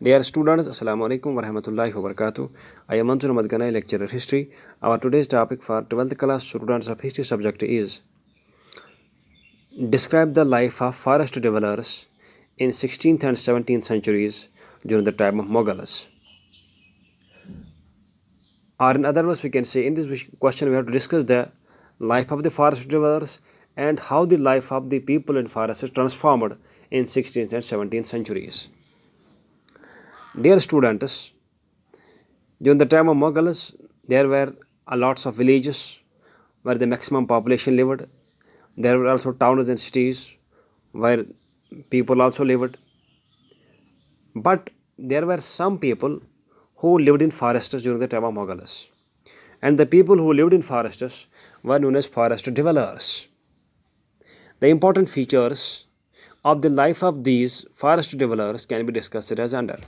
Dear students, Assalamu alaikum wa rahmatullahi wa barakatuh. I am Mansur Ahmad Ganai, lecturer history. Our today's topic for 12th class students of history subject is describe the life of forest dwellers in 16th and 17th centuries during the time of Mughals. Or in other words, we can say in this question we have to discuss the life of the forest dwellers and how the life of the people in forests is transformed in 16th and 17th centuries. Dear students, during the time of Mughals, there were a lots of villages where the maximum population lived. There were also towns and cities where people also lived. But there were some people who lived in forests during the time of Mughals. And the people who lived in forests were known as forest dwellers. The important features of the life of these forest dwellers can be discussed as under.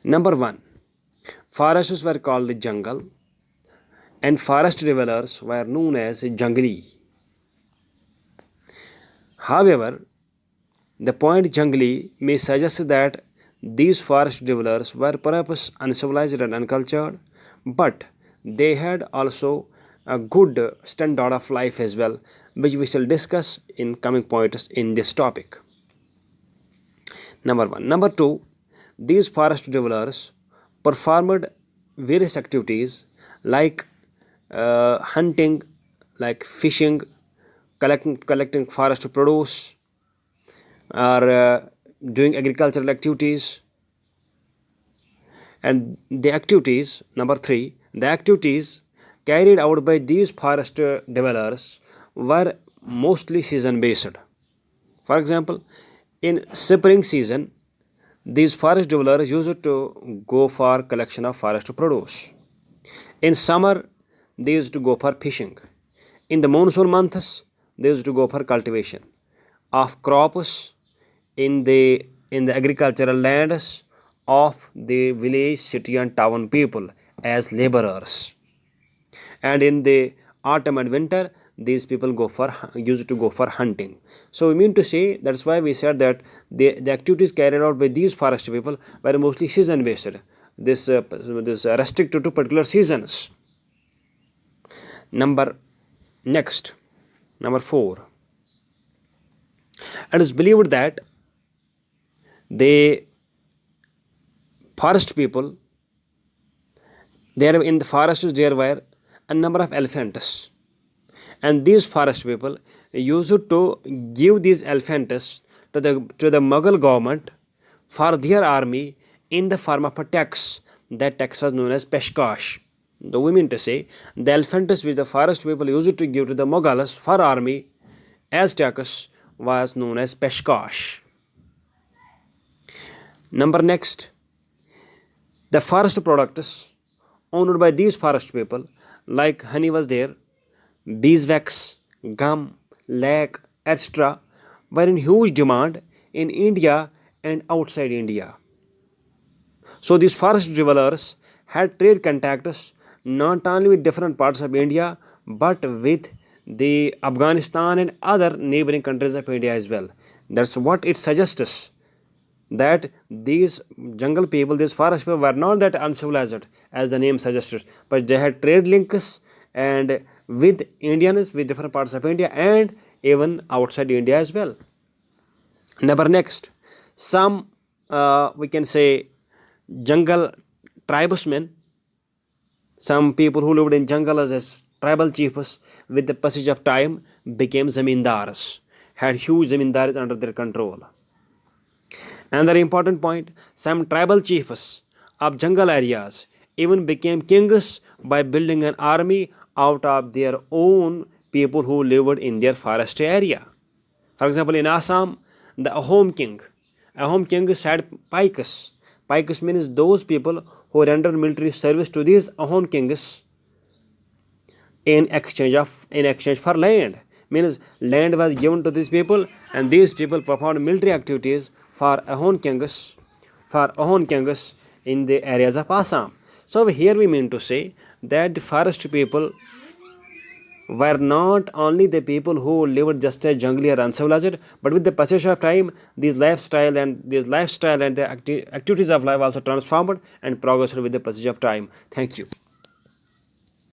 Number 1. Forests were called the jungle and forest dwellers were known as jungli. However, the point jungli may suggest that these forest dwellers were perhaps uncivilized and uncultured, but they had also a good standard of life as well, which we shall discuss in coming points in this topic. Number 1. Number 2. These forest dwellers performed various activities like hunting, like fishing, collecting forest produce, or doing agricultural activities. And the activities, number 3, the activities carried out by these forest dwellers were mostly season based. For example, in spring season, these forest dwellers used to go for collection of forest produce. In summer, they used to go for fishing. In the monsoon months, they used to go for cultivation of crops in the agricultural lands of the village, city, and town people as laborers. And in the autumn and winter, these people used to go for hunting. So we mean to say that's why we said that the activities carried out by these forest people were mostly season based. This restricted to particular seasons. Number 4. It is believed that the forest people, there in the forests there were a number of elephants, and these forest people used to give these elephants to the Mughal government for their army in the form of a tax. That tax was known as peshkash. The women to say the elephants which the forest people used to give to the Mughals for army as tax was known as peshkash. Number next, the forest products owned by these forest people like honey was there, beeswax, gum, lac, etc. were in huge demand in India and outside India. So these forest dwellers had trade contacts not only with different parts of India but with the Afghanistan and other neighboring countries of India as well. That's what it suggests, that these jungle people, these forest people were not that uncivilized as the name suggests, but they had trade links and with Indians, with different parts of India and even outside India as well. Number next, some we can say jungle tribesmen, some people who lived in jungles as tribal chiefs, with the passage of time became zamindars, had huge zamindars under their control. Another important point, some tribal chiefs of jungle areas even became kings by building an army out of their own people who lived in their forest area. For example, in Assam, the Ahom kings had pikes. Pikes means those people who rendered military service to these Ahom kings in exchange for land. Means land was given to these people, and these people performed military activities for Ahom kings in the areas of Assam. So here we mean to say that the forest people were not only the people who lived just as jungly or uncivilized, but with the passage of time, these lifestyle and the activities of life also transformed and progressed with the passage of time. Thank you.